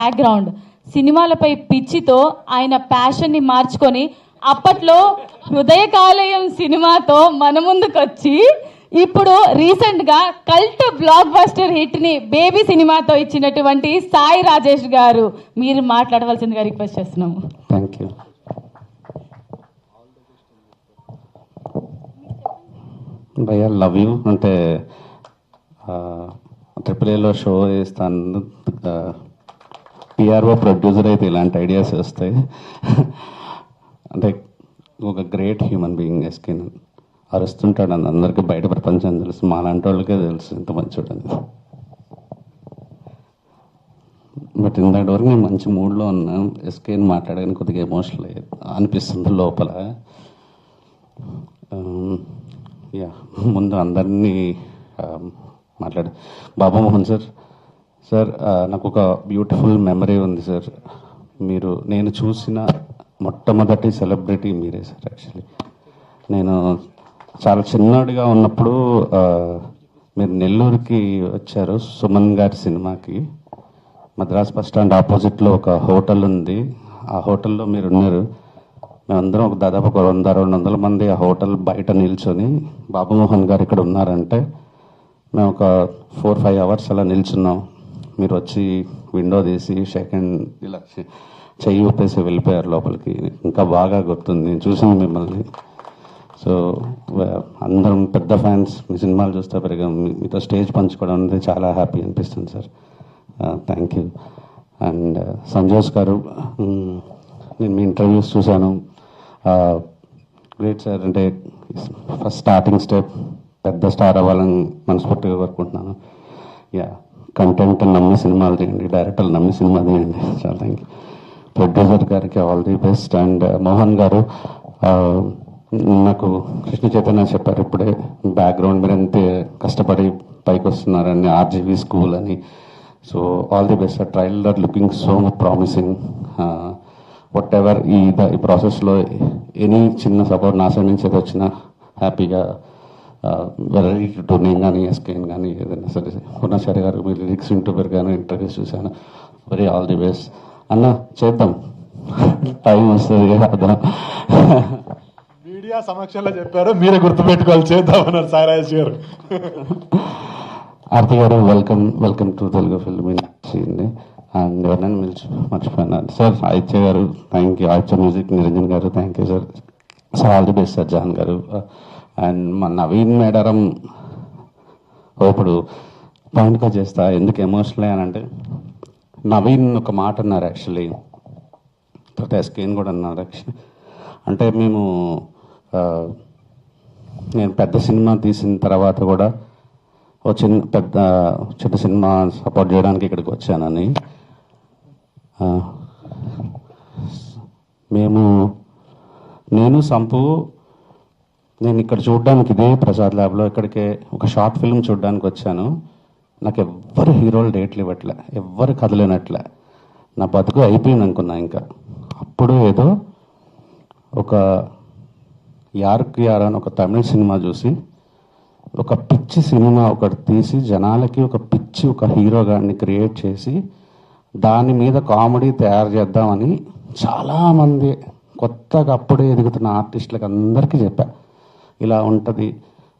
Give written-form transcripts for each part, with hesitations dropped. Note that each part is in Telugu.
బ్యాక్గ్రౌండ్ సినిమాలపై పిచ్చితో ఆయన ప్యాషన్ని మార్చుకొని అప్పట్లో హృదయకాలయం సినిమాతో మన ముందుకొచ్చి ఇప్పుడు రీసెంట్ గా కల్ట్ బ్లాక్ బస్టర్ హిట్ ని బేబీ సినిమాతో ఇచ్చినటువంటి సాయి రాజేష్ గారు మీరు మాట్లాడవలసిందిగా రిక్వెస్ట్ చేస్తున్నాము. Thank you. భయ్యా లవ్ యూ. అంటే AAAలో షో వేస్తాను, పిఆర్ఓ ప్రొడ్యూసర్ అయితే ఇలాంటి ఐడియాస్ వస్తాయి. అంటే ఒక గ్రేట్ హ్యూమన్ బీయింగ్ ఎస్కేన్ అరుస్తుంటాడు అని అందరికీ బయట ప్రపంచం తెలుసు, మాలాంటి వాళ్ళకే తెలుసు ఇంత మంచోడని. బట్ ఇందాటి వరకు నేను మంచి మూడ్లో ఉన్నాను. ఎస్కేన్ మాట్లాడగానే కొద్దిగా ఎమోషనల్ అనిపిస్తుంది లోపల. యా ముందు అందరినీ మాట్లాడు. బాబుమోహన్ సార్, నాకు ఒక బ్యూటిఫుల్ మెమరీ ఉంది సార్. నేను చూసిన మొట్టమొదటి సెలబ్రిటీ మీరే సార్. యాక్చువల్లీ నేను చాలా చిన్నడిగా ఉన్నప్పుడు మీరు నెల్లూరుకి వచ్చారు సుమన్ గారి సినిమాకి. మద్రాస్ బస్ స్టాండ్ ఆపోజిట్లో ఒక హోటల్ ఉంది, ఆ హోటల్లో మీరు ఉన్నారు. మేమందరం ఒక దాదాపు 100-200 మంది ఆ హోటల్ బయట నిల్చొని బాబుమోహన్ గారు ఇక్కడ ఉన్నారంటే మేము ఒక 4-5 అవర్స్ అలా నిల్చున్నాం. మీరు వచ్చి విండో తీసి సెకండ్ ఇలా చెయ్యి ఊపేసి వెళ్ళిపోయారు లోపలికి. ఇంకా బాగా గుర్తుంది, నేను చూసాను మిమ్మల్ని. సో అందరం పెద్ద ఫ్యాన్స్, మీ సినిమాలు చూస్తే పెరిగాం. మీతో స్టేజ్ పంచుకోవడం అనేది చాలా హ్యాపీ అనిపిస్తుంది సార్. Thank you. అండ్ సంజోస్ గారు, నేను మీ ఇంటర్వ్యూస్ చూశాను. Great sir. అంటే ఫస్ట్ స్టార్టింగ్ స్టెప్ పెద్ద స్టార్ అవ్వాలని మనస్ఫూర్తిగా కోరుకుంటున్నాను. యా కంటెంట్ నమ్మి సినిమాలు తీయండి, డైరెక్టర్లు నమ్మి సినిమా తీయండి. చాలా థ్యాంక్ యూ. ప్రొడ్యూసర్ గారికి all the best. And Mohan గారు, నాకు కృష్ణ చైతన్య చెప్పారు ఇప్పుడే, బ్యాక్గ్రౌండ్ మీరు ఎంత కష్టపడి పైకి వస్తున్నారని, ఆర్జీవీ స్కూల్ అని. So all the best. Trailer looking so promising. What ever ఈ ప్రాసెస్లో ఎనీ చిన్న సపోర్ట్ నా సైడ్ నుంచి ఏదో వచ్చినా హ్యాపీగా రెడీ టు. నేను కానీ ఎస్కేన్ కానీ ఏదైనా సరే. పూర్ణాచారి గారు మీరు లిరిక్స్ వింటూ పెరిగాను, ఇంటర్వ్యూస్ చూశాను. వెరీ ఆల్ ది బెస్ట్ అన్న. చేద్దాం, టైం వస్తుంది కదా. మీడియా సమక్షంలో చెప్పారు, మీరే గుర్తుపెట్టుకోవాలి, చేద్దామన్నారు సాయిరాజ్ గారు. ఆర్తి గారు, welcome to Telugu film industry. And ఎవరైనా మర్చిపోయినారు సార్. ఆదిత్య గారు thank you. Aditya music Niranjan గారు thank you sir. Sir all the best sir. John గారు అండ్ మా నవీన్ మేడారం. ఇప్పుడు పాయింట్గా చేస్తా, ఎందుకు ఎమోషనల్ అని అంటే, నవీన్ ఒక మాట అన్నారు యాక్చువల్లీ, తర్వాత ఎస్కేన్ కూడా అన్నారు యాక్చువల్లీ. అంటే నేను పెద్ద సినిమా తీసిన తర్వాత కూడా ఓ చిన్న సినిమా సపోర్ట్ చేయడానికి ఇక్కడికి వచ్చానని. నేను సంపు నేను ఇక్కడ చూడడానికి ఇదే ప్రసాద్ ల్యాబ్లో ఇక్కడికే ఒక షార్ట్ ఫిల్మ్ చూడడానికి వచ్చాను. నాకు ఎవ్వరు హీరోలు డేట్లు ఇవ్వట్లే, ఎవ్వరు కదలేనట్లే. నా బతుకు అయిపోయింది అనుకున్నా. ఇంకా అప్పుడు ఏదో ఒక యార్కి యార్ అని ఒక తమిళ సినిమా చూసి ఒక పిచ్చి సినిమా ఒకటి తీసి జనాలకి ఒక పిచ్చి ఒక హీరో గారిని క్రియేట్ చేసి దాని మీద కామెడీ తయారు చేద్దామని చాలామంది కొత్తగా అప్పుడే ఎదుగుతున్న ఆర్టిస్టులకు అందరికీ చెప్పా, ఇలా ఉంటుంది,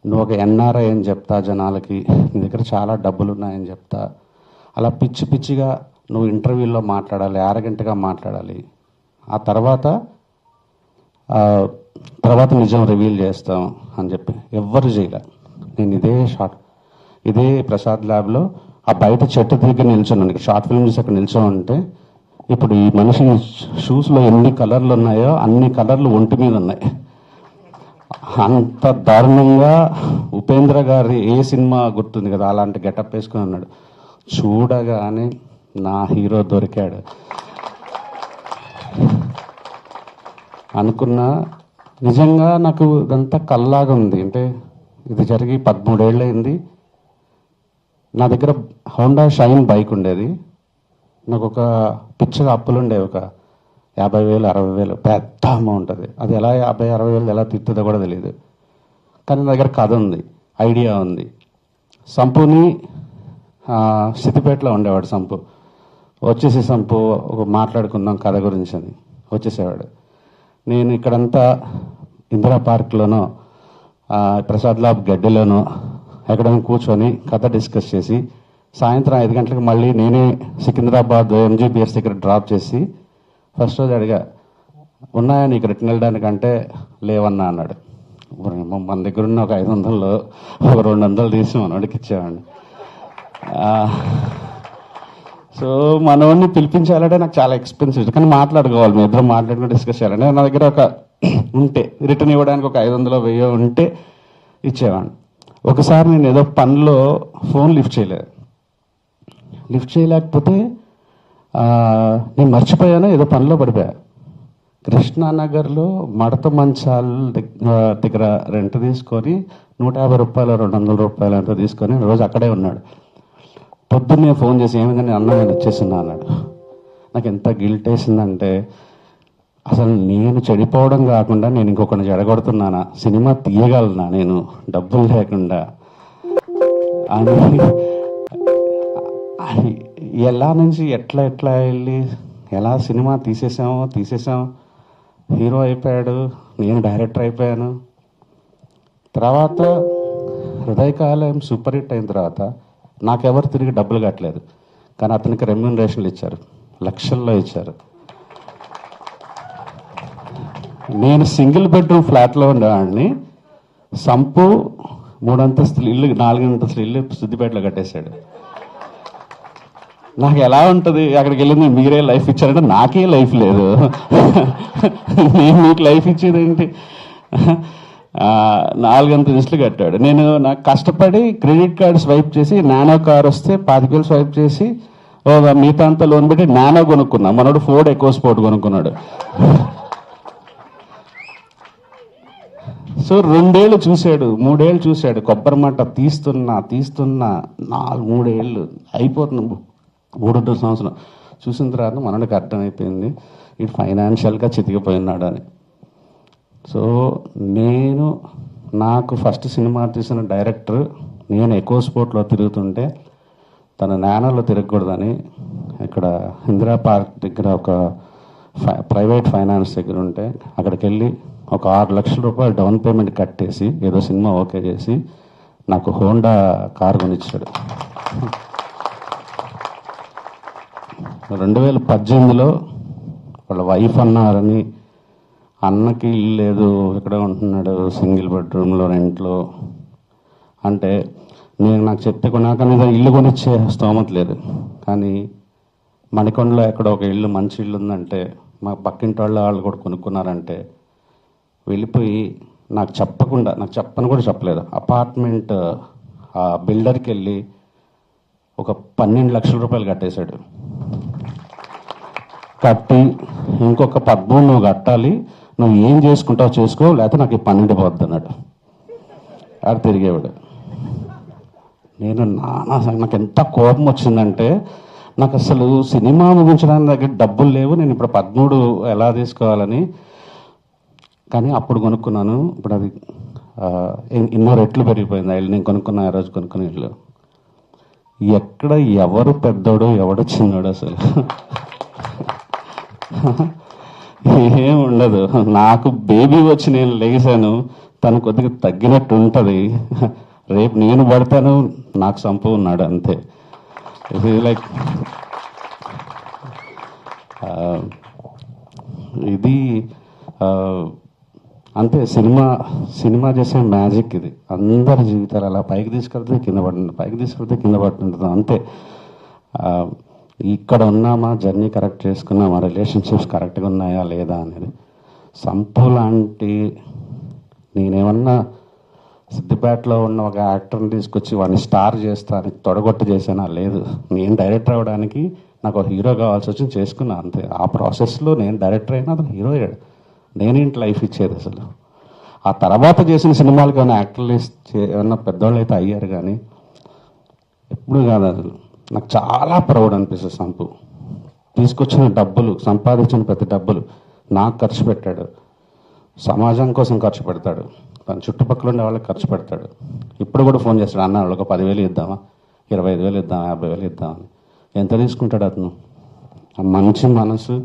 నువ్వు ఒక ఎన్ఆర్ఐ అని చెప్తా జనాలకి, నీ దగ్గర చాలా డబ్బులు ఉన్నాయని చెప్తా, అలా పిచ్చి పిచ్చిగా నువ్వు ఇంటర్వ్యూల్లో మాట్లాడాలి, యారగెంట్గా మాట్లాడాలి, ఆ తర్వాత నిజం రివీల్ చేస్తాం అని చెప్పి ఎవ్వరు చేయలే. నేను ఇదే ప్రసాద్ ల్యాబ్లో ఆ బయట చెట్టు దగ్గర నిల్చొని షార్ట్ ఫిల్మ్ చూసి అక్కడ నిల్చోమంటే, ఇప్పుడు ఈ మనిషి షూస్లో ఎన్ని కలర్లు ఉన్నాయో అన్ని కలర్లు ఒంటి మీద ఉన్నాయి. అంత దారుణంగా ఉపేంద్ర గారి ఏ సినిమా గుర్తుంది కదా, అలాంటి గెటప్ వేసుకుని ఉన్నాడు. చూడగానే నా హీరో దొరికాడు అనుకున్నా. నిజంగా నాకు ఇదంతా కల్లాగా ఉంది. అంటే ఇది జరిగి 13 ఏళ్ళు అయింది. నా దగ్గర హోండా షైన్ బైక్ ఉండేది. నాకు ఒక పిచ్చగా అప్పులు ఉండేవి, ఒక 50,000 60,000, పెద్ద అమౌంట్ అది. అది ఎలా 50,000 60,000 ఎలా తిప్పుతుందో కూడా తెలియదు. కానీ నా దగ్గర కథ ఉంది, ఐడియా ఉంది. సంపుని సిద్దిపేటలో ఉండేవాడు సంపు. వచ్చేసి సంపు ఒక మాట్లాడుకుందాం కథ గురించి అని వచ్చేసేవాడు. నేను ఇక్కడంతా ఇందిరా పార్క్లోనో ప్రసాద్ లాబ్ గడ్డిలోనో ఎక్కడైనా కూర్చొని కథ డిస్కస్ చేసి సాయంత్రం 5 గంటలకు మళ్ళీ నేనే సికింద్రాబాద్ ఎంజీబీఎస్ దగ్గర డ్రాప్ చేసి ఫస్ట్ రోజు అడిగా, ఉన్నాయా నీకు రిటర్న్ వెళ్ళడానికంటే లేవన్నా అన్నాడు. మన దగ్గర ఉన్న ఒక 500లో ఒక 200 తీసి మనవాడికి ఇచ్చేవాడిని. సో మనవాడిని పిలిపించాలంటే నాకు చాలా ఎక్స్పెన్సివ్, కానీ మాట్లాడుకోవాలి, మీ ఇద్దరు మాట్లాడుకుని డిస్కస్ చేయాలంటే నా దగ్గర ఒక ఉంటే రిటర్న్ ఇవ్వడానికి ఒక 500 1000 ఉంటే ఇచ్చేవాడిని. ఒకసారి నేను ఏదో పనిలో ఫోన్ లిఫ్ట్ చేయలేకపోతే నేను మర్చిపోయాను, ఏదో పనిలో పడిపోయా. కృష్ణానగర్లో మడత మంచాల దగ్గర రెంట్ తీసుకొని 150 రూపాయలు 200 రూపాయలు అంతా తీసుకొని రోజు అక్కడే ఉన్నాడు. పొద్దున్నే ఫోన్ చేసి ఏమైందని అన్న నేను వచ్చేస్తున్నా అన్నాడు. నాకు ఎంత గిల్ట్ వేసిందంటే, అసలు నేను చెడిపోవడం కాకుండా నేను ఇంకొకరిని చెడగొడుతున్నానా, సినిమా తీయగలనా నేను డబ్బులు లేకుండా అని ఎలా నుంచి ఎట్లా వెళ్ళి ఎలా సినిమా తీసేసాం, హీరో అయిపోయాడు, నేను డైరెక్టర్ అయిపోయాను. తర్వాత హృదయకాలయం సూపర్ హిట్ అయిన తర్వాత నాకెవరు తిరిగి డబ్బులు కట్టలేదు, కానీ అతనికి రెమ్యూనరేషన్లు ఇచ్చారు, లక్షల్లో ఇచ్చారు. నేను సింగిల్ బెడ్రూమ్ ఫ్లాట్లో ఉండేవాడిని, సంపు 3 అంతస్తులు ఇల్లు 4 అంతస్తులు ఇల్లు సిద్దిపేటలో కట్టేశాడు. నాకు ఎలా ఉంటుంది, అక్కడికి వెళ్ళింది మీరే లైఫ్ ఇచ్చారంటే నాకే లైఫ్ లేదు, నేను మీకు లైఫ్ ఇచ్చేది ఏంటి? 4 అంతస్తులు కట్టాడు. నేను నాకు కష్టపడి క్రెడిట్ కార్డు స్వైప్ చేసి నానో కార్ వస్తే 25,000 స్వైప్ చేసి మిగతా అంతా లోన్ పెట్టి నానో కొనుక్కున్నా. మనోడు ఫోర్డ్ ఎకో స్పోర్ట్ కొనుక్కున్నాడు. సో 2 ఏళ్ళు చూశాడు, 3 ఏళ్ళు చూశాడు, కొబ్బరి మంట తీస్తున్నా 3 ఏళ్ళు అయిపోతుంది, 3 సంవత్సరం చూసిన తర్వాత మనకి అర్థమైపోయింది ఇటు ఫైనాన్షియల్గా చితికిపోయినాడు అని. సో నాకు ఫస్ట్ సినిమా తీసిన డైరెక్టర్, నేను ఎకో స్పోర్ట్లో తిరుగుతుంటే తన నానోలో తిరగకూడదని ఇక్కడ ఇందిరా పార్క్ దగ్గర ఒక ప్రైవేట్ ఫైనాన్స్ దగ్గర ఉంటే అక్కడికి వెళ్ళి ఒక 6 లక్షల రూపాయలు డౌన్ పేమెంట్ కట్టేసి ఏదో సినిమా ఓకే చేసి నాకు హోండా కార్ కొనిచ్చాడు. 2018లో వాళ్ళ వైఫ్ అన్నారని, అన్నకి ఇల్లు లేదు, ఇక్కడ ఉంటున్నాడు సింగిల్ బెడ్రూమ్లో రెంట్లో అంటే నాకు చెప్తే కొన్నాక ఇల్లు కొనిచ్చే స్తోమత లేదు. కానీ మణికొండలో ఎక్కడ ఒక ఇల్లు మంచి ఇల్లు ఉందంటే, మా పక్కింటి వాళ్ళు కూడా కొనుక్కున్నారంటే వెళ్ళిపోయి నాకు చెప్పని కూడా చెప్పలేదు, అపార్ట్మెంట్ ఆ బిల్డర్కి వెళ్ళి ఒక 12 లక్షల రూపాయలు కట్టేశాడు. కట్టి ఇంకొక 13 నువ్వు కట్టాలి, నువ్వు ఏం చేసుకుంటావు చేసుకో, లేకపోతే నాకు ఈ 12 పోద్ది అన్నాడు. ఆడు తిరిగేవాడు. నాకు ఎంత కోపం వచ్చిందంటే, నాకు అసలు సినిమా ముగించడానికి దగ్గర డబ్బులు లేవు, నేను ఇప్పుడు 13 ఎలా తీసుకోవాలని. కానీ అప్పుడు కొనుక్కున్నాను, ఇప్పుడు అది 2 రెట్లు పెరిగిపోయింది ఆ ఇల్లు. నేను కొనుక్కున్నా ఆ రోజు కొనుక్కున్న ఇల్లు. ఎక్కడ ఎవరు పెద్దోడు ఎవడు చిన్నోడు అసలు ఏం ఉండదు. నాకు బేబీ వచ్చి నేను లేచాను, తను కొద్దిగా తగ్గినట్టు ఉంటుంది, రేపు నేను పడతాను నాకు సంపు ఉన్నాడు అంతే. ఇది లైక్ ఇది అంతే. సినిమా చేసే మ్యాజిక్ ఇది. అందరి జీవితాలు అలా పైకి తీసుకెళ్తే కింద పడుతుంది, పైకి తీసుకెళ్తే కింద పడుతుంటుంది అంతే. ఇక్కడ ఉన్నామా, జర్నీ కరెక్ట్ చేసుకున్నామా, రిలేషన్షిప్స్ కరెక్ట్గా ఉన్నాయా లేదా అనేది. సంపు లాంటి నేనేమన్నా సిద్దిపేటలో ఉన్న ఒక యాక్టర్ని తీసుకొచ్చి వాడిని స్టార్ చేస్తానికి తొడగొట్టు చేసానా? లేదు. నేను డైరెక్టర్ అవ్వడానికి నాకు ఒక హీరో కావాల్సి వచ్చింది, చేసుకున్నా అంతే. ఆ ప్రాసెస్లో నేను డైరెక్టర్ అయినా అతను హీరో అయ్యాడు. నేనేంటి లైఫ్ ఇచ్చేది అసలు. ఆ తర్వాత చేసిన సినిమాలకు ఏమైనా యాక్టర్లు ఏమన్నా పెద్దవాళ్ళు అయితే అయ్యారు, కానీ ఎప్పుడు కాదు. అసలు నాకు చాలా ప్రౌడ్ అనిపిస్తుంది. సంపు తీసుకొచ్చిన డబ్బులు, సంపాదించిన ప్రతి డబ్బులు నాకు ఖర్చు పెట్టాడు, సమాజం కోసం ఖర్చు పెడతాడు, తన చుట్టుపక్కల ఉండే వాళ్ళకి ఖర్చు పెడతాడు. ఇప్పుడు కూడా ఫోన్ చేస్తాడు, అన్న వాళ్ళకి 10,000 ఇద్దామా, 25,000 ఇద్దామా, 50,000 ఇద్దామని. ఎంత తీసుకుంటాడు అతను? ఆ మంచి మనసు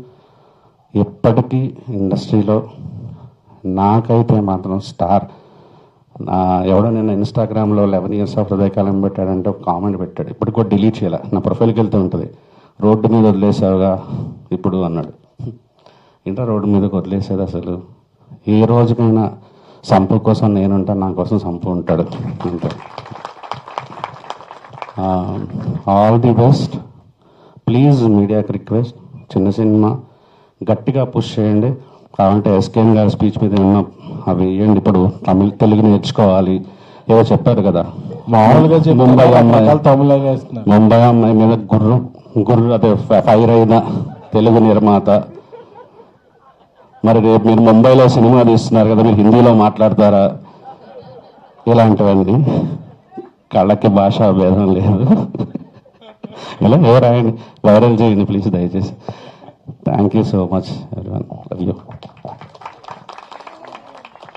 ఎప్పటికీ ఇండస్ట్రీలో నాకైతే మాత్రం స్టార్. ఎవడో నేను ఇన్స్టాగ్రామ్లో 11 years ఆఫ్ హృదయకాలం పెట్టాడంటే ఒక కామెంట్ పెట్టాడు, ఇప్పటికి కూడా డిలీట్ చేయాలి, నా ప్రొఫైల్కి వెళ్తూ ఉంటుంది. రోడ్డు మీద వదిలేసావుగా ఇప్పుడు అన్నాడు. ఏంటో రోడ్డు మీదకి వదిలేసేది అసలు? ఏ రోజుకైనా సంపు కోసం నేనుంటాను, నా కోసం సంపు ఉంటాడు. అంతే. All the best. ప్లీజ్ మీడియాకి రిక్వెస్ట్, చిన్న సినిమా గట్టిగా పుష్ చేయండి. కావాలంటే ఎస్కేఎన్ గారి స్పీచ్ మీద ఏమన్నా అవి వేయండి. ఇప్పుడు తెలుగు నేర్చుకోవాలి ఏదో చెప్పారు కదా, మామూలుగా ముంబై అమ్మాయి తమిళగా వేస్తున్నారు. ముంబై అమ్మాయి మీద గుర్రు అదే ఫైర్ అయిన తెలుగు నిర్మాత. మరి రేపు మీరు ముంబైలో సినిమా తీస్తున్నారు కదా, మీరు హిందీలో మాట్లాడతారా? ఇలాంటివన్నీ కళ్ళకి భాషా భేదం లేదు. ఇలా ఎవరాయండి, వైరల్ చేయండి ప్లీజ్ దయచేసి. Thank you so much.